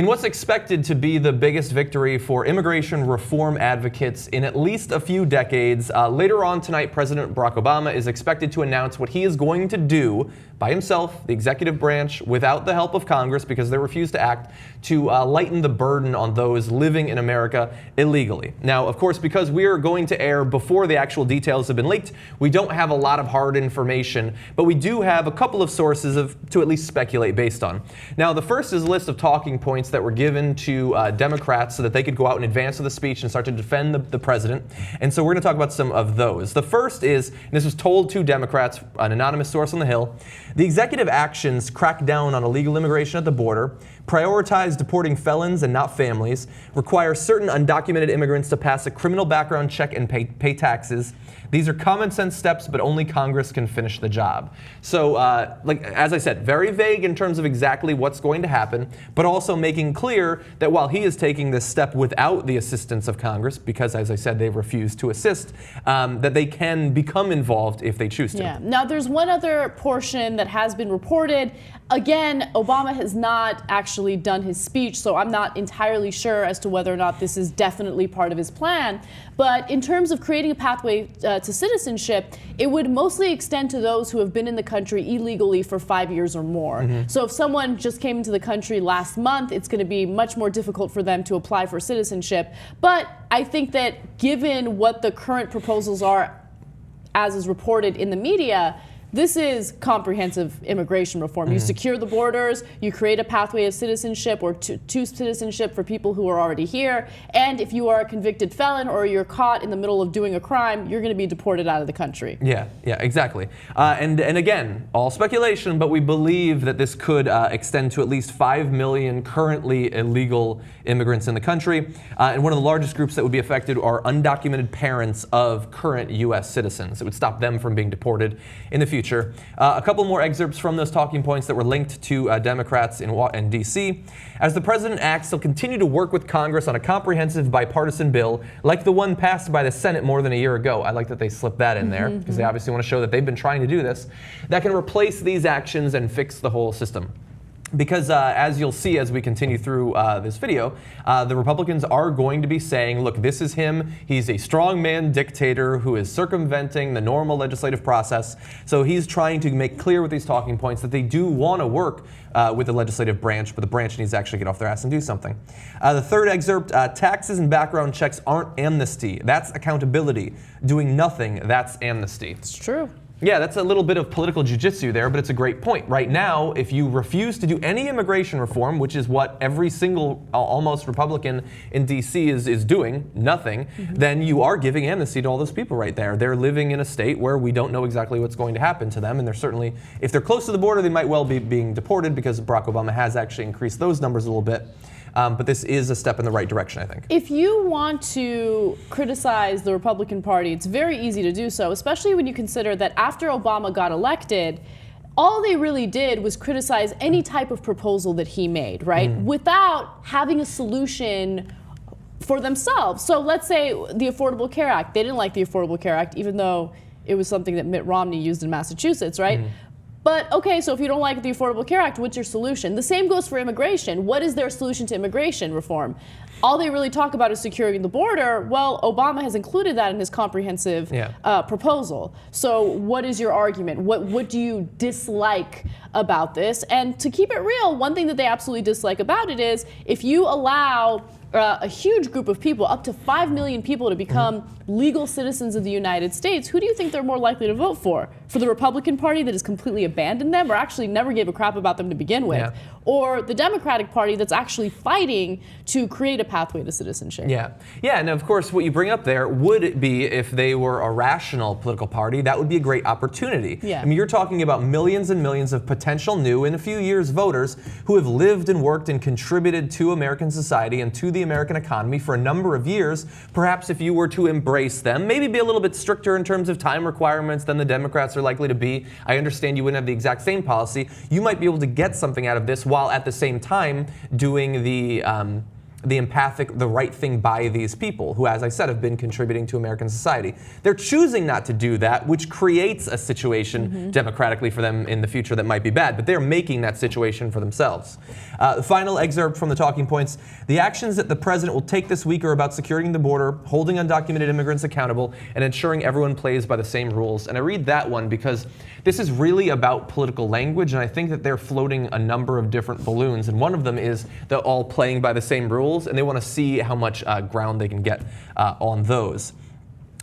In what's expected to be the biggest victory for immigration reform advocates in at least a few decades, later on tonight, President Barack Obama is expected to announce what he is going to do by himself, the executive branch, without the help of Congress because they refuse to act, to lighten the burden on those living in America illegally. Now, of course, because we are going to air before the actual details have been leaked, we don't have a lot of hard information, but we do have a couple of sources to at least speculate based on. Now, the first is a list of talking points that were given to Democrats so that they could go out in advance of the speech and start to defend the president. And so we're going to talk about some of those. The first is, and this was told to Democrats, an anonymous source on the Hill, the executive actions crack down on illegal immigration at the border, prioritize deporting felons and not families, require certain undocumented immigrants to pass a criminal background check and pay taxes. These are common sense steps, but only Congress can finish the job. So, as I said, very vague in terms of exactly what's going to happen, but also making clear that while he is taking this step without the assistance of Congress, because, as I said, they refuse to assist, that they can become involved if they choose to. Yeah. Now, there's one other portion that has been reported. Again, Obama has not actually done his speech, so I'm not entirely sure as to whether or not this is definitely part of his plan. But in terms of creating a pathway to citizenship, it would mostly extend to those who have been in the country illegally for 5 years or more. Mm-hmm. So if someone just came into the country last month, it's going to be much more difficult for them to apply for citizenship. But I think that given what the current proposals are, as is reported in the media, this is comprehensive immigration reform. Mm-hmm. You secure the borders, you create a pathway of citizenship or to citizenship for people who are already here, and if you are a convicted felon or you're caught in the middle of doing a crime, you're going to be deported out of the country. Yeah, exactly. And again, all speculation, but we believe that this could extend to at least 5 million currently illegal immigrants in the country. And one of the largest groups that would be affected are undocumented parents of current U.S. citizens. It would stop them from being deported in the future. A couple more excerpts from those talking points that were linked to Democrats in D.C. As the president acts, he'll continue to work with Congress on a comprehensive bipartisan bill like the one passed by the Senate more than a year ago. I like that they slipped that in there because they obviously want to show that they've been trying to do this. That can replace these actions and fix the whole system. Because as you'll see as we continue through this video, the Republicans are going to be saying, look, this is him. He's a strongman dictator who is circumventing the normal legislative process. So he's trying to make clear with these talking points that they do want to work with the legislative branch, but the branch needs to actually get off their ass and do something. The third excerpt, taxes and background checks aren't amnesty. That's accountability. Doing nothing, that's amnesty. It's true. Yeah, that's a little bit of political jiu-jitsu there, but it's a great point. Right now, if you refuse to do any immigration reform, which is what every single almost Republican in D.C. is doing, nothing, then you are giving amnesty to all those people right there. They're living in a state where we don't know exactly what's going to happen to them, and they're certainly, if they're close to the border, they might well be being deported because Barack Obama has actually increased those numbers a little bit. But this is a step in the right direction, I think. If you want to criticize the Republican Party, it's very easy to do so, especially when you consider that after Obama got elected, all they really did was criticize any type of proposal that he made, right? Without having a solution for themselves. So let's say the Affordable Care Act. They didn't like the Affordable Care Act, even though it was something that Mitt Romney used in Massachusetts, right? But okay, so if you don't like the Affordable Care Act, what's your solution? The same goes for immigration. What is their solution to immigration reform? All they really talk about is securing the border. Well, Obama has included that in his comprehensive proposal. So what is your argument? What do you dislike about this? And to keep it real, one thing that they absolutely dislike about it is if you allow a huge group of people, up to 5 million people, to become legal citizens of the United States, who do you think they're more likely to vote for? For the Republican Party that has completely abandoned them or actually never gave a crap about them to begin with? Or the Democratic Party that's actually fighting to create a pathway to citizenship? Yeah, and of course what you bring up there would it be if they were a rational political party, that would be a great opportunity. I mean, you're talking about millions and millions of potential new, in a few years, voters who have lived and worked and contributed to American society and to the American economy for a number of years. Perhaps if you were to embrace them, maybe be a little bit stricter in terms of time requirements than the Democrats are likely to be. I understand you wouldn't have the exact same policy. You might be able to get something out of this while at the same time doing the the empathic, the right thing by these people who, as I said, have been contributing to American society. They're choosing not to do that, which creates a situation democratically for them in the future that might be bad, but they're making that situation for themselves. The final excerpt from the talking points: the actions that the president will take this week are about securing the border, holding undocumented immigrants accountable, and ensuring everyone plays by the same rules. And I read that one because this is really about political language, and I think that they're floating a number of different balloons, and one of them is they're all playing by the same rules, and they want to see how much ground they can get on those.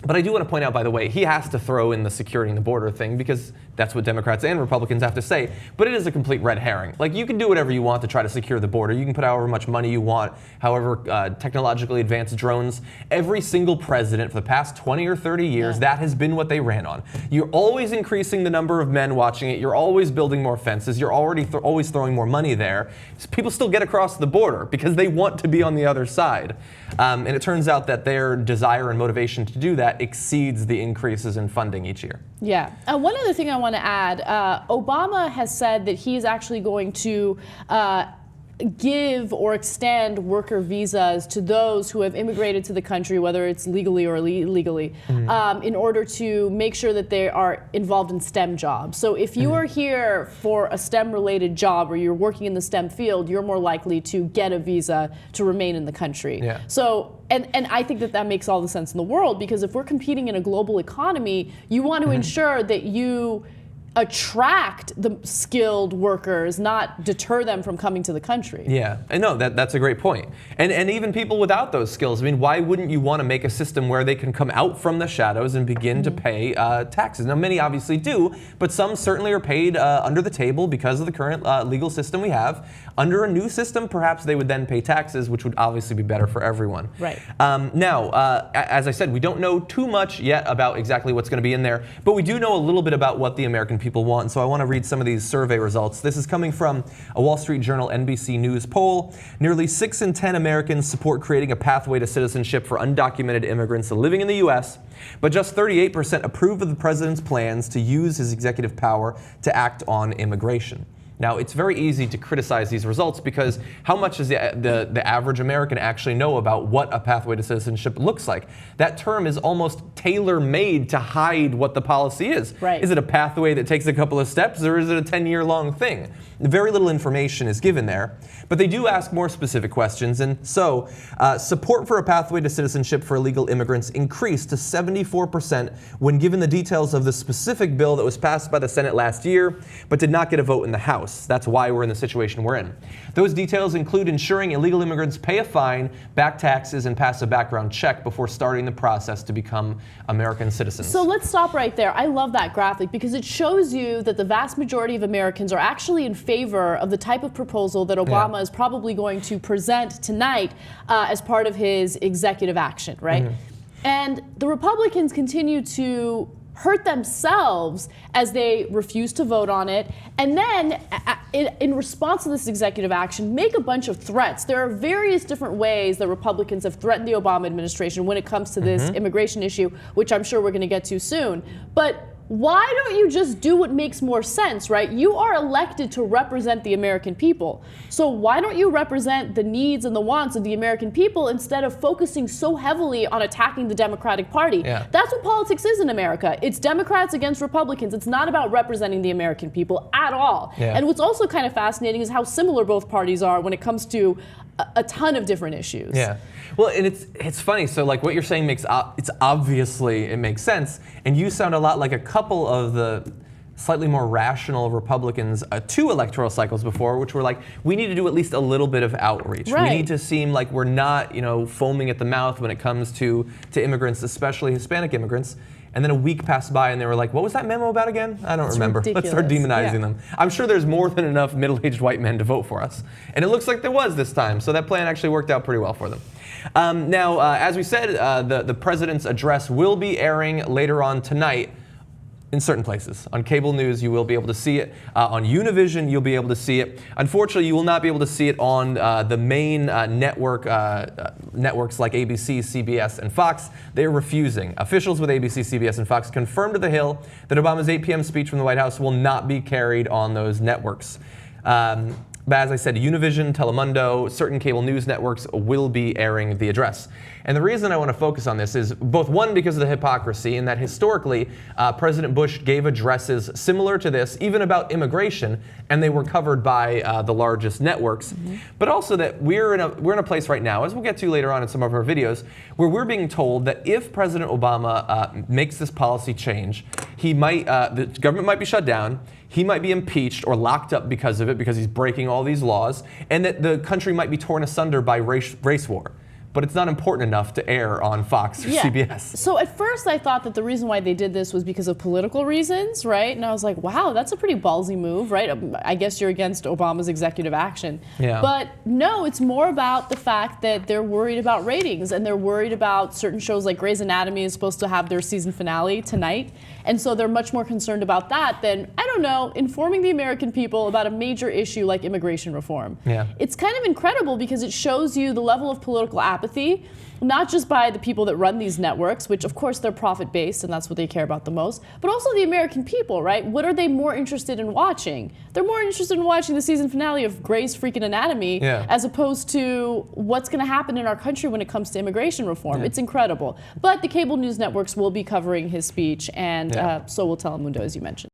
But I do want to point out, by the way, he has to throw in the securing the border thing because that's what Democrats and Republicans have to say. But it is a complete red herring. Like, you can do whatever you want to try to secure the border. You can put however much money you want, however technologically advanced drones. Every single president for the past 20 or 30 years, that has been what they ran on. You're always increasing the number of men watching it. You're always building more fences. You're already always throwing more money there. So people still get across the border because they want to be on the other side. And it turns out that their desire and motivation to do that exceeds the increases in funding each year. Yeah. One other thing I want to add, Obama has said that he is actually going to give or extend worker visas to those who have immigrated to the country, whether it's legally or illegally, in order to make sure that they are involved in STEM jobs. So if you are here for a STEM-related job or you're working in the STEM field, you're more likely to get a visa to remain in the country. Yeah. So, and I think that that makes all the sense in the world, because if we're competing in a global economy, you want to ensure that you attract the skilled workers, not deter them from coming to the country. Yeah, I know that's a great point. And even people without those skills, I mean, why wouldn't you want to make a system where they can come out from the shadows and begin to pay taxes? Now, many obviously do, but some certainly are paid under the table because of the current legal system we have. Under a new system, perhaps they would then pay taxes, which would obviously be better for everyone. Right. Now, as I said, we don't know too much yet about exactly what's going to be in there, but we do know a little bit about what the American people want. And so I want to read some of these survey results. This is coming from a Wall Street Journal NBC News poll. Nearly 6 in 10 Americans support creating a pathway to citizenship for undocumented immigrants living in the U.S., but just 38% approve of the president's plans to use his executive power to act on immigration. Now, it's very easy to criticize these results because how much does the average American actually know about what a pathway to citizenship looks like? That term is almost tailor-made to hide what the policy is. Right. Is it a pathway that takes a couple of steps, or is it a 10-year-long thing? Very little information is given there, but they do ask more specific questions. And so, support for a pathway to citizenship for illegal immigrants increased to 74% when given the details of the specific bill that was passed by the Senate last year, but did not get a vote in the House. That's why we're in the situation we're in. Those details include ensuring illegal immigrants pay a fine, back taxes, and pass a background check before starting the process to become American citizens. So let's stop right there. I love that graphic because it shows you that the vast majority of Americans are actually in favor of the type of proposal that Obama is probably going to present tonight as part of his executive action, right? And the Republicans continue to hurt themselves as they refuse to vote on it, and then in response to this executive action, make a bunch of threats. There are various different ways that Republicans have threatened the Obama administration when it comes to this immigration issue, which I'm sure we're going to get to soon. But why don't you just do what makes more sense, right? You are elected to represent the American people. So why don't you represent the needs and the wants of the American people instead of focusing so heavily on attacking the Democratic Party? Yeah. That's what politics is in America. It's Democrats against Republicans. It's not about representing the American people at all. Yeah. And what's also kind of fascinating is how similar both parties are when it comes to a ton of different issues. Yeah. Well, and it's funny. So, like, what you're saying makes it makes sense, and you sound a lot like a couple of the slightly more rational Republicans 2 electoral cycles before, which were like, we need to do at least a little bit of outreach. Right. We need to seem like we're not, foaming at the mouth when it comes to immigrants, especially Hispanic immigrants. And then a week passed by and they were like, what was that memo about again? I don't remember. Ridiculous. Let's start demonizing them. I'm sure there's more than enough middle-aged white men to vote for us. And it looks like there was this time. So that plan actually worked out pretty well for them. Now, as we said, the president's address will be airing later on tonight in certain places. On cable news, you will be able to see it. On Univision, you'll be able to see it. Unfortunately, you will not be able to see it on the main networks like ABC, CBS, and Fox. They're refusing. Officials with ABC, CBS, and Fox confirmed to The Hill that Obama's 8 p.m. speech from the White House will not be carried on those networks. But as I said, Univision, Telemundo, certain cable news networks will be airing the address. And the reason I want to focus on this is both one, because of the hypocrisy, in that historically, President Bush gave addresses similar to this, even about immigration, and they were covered by the largest networks. But also that we're in a place right now, as we'll get to later on in some of our videos, where we're being told that if President Obama makes this policy change, he might, the government might be shut down, he might be impeached or locked up because of it, because he's breaking all these laws, and that the country might be torn asunder by race war. But it's not important enough to air on Fox or CBS. So at first I thought that the reason why they did this was because of political reasons, right? And I was like, wow, that's a pretty ballsy move, right? I guess you're against Obama's executive action. Yeah. But no, it's more about the fact that they're worried about ratings, and they're worried about certain shows like Grey's Anatomy is supposed to have their season finale tonight. And so they're much more concerned about that than, I don't know, informing the American people about a major issue like immigration reform. Yeah. It's kind of incredible because it shows you the level of political apathy, not just by the people that run these networks, which of course they're profit-based and that's what they care about the most, but also the American people, right? What are they more interested in watching? They're more interested in watching the season finale of Grey's freaking Anatomy as opposed to what's going to happen in our country when it comes to immigration reform. It's incredible. But the cable news networks will be covering his speech, and so will Telemundo, as you mentioned.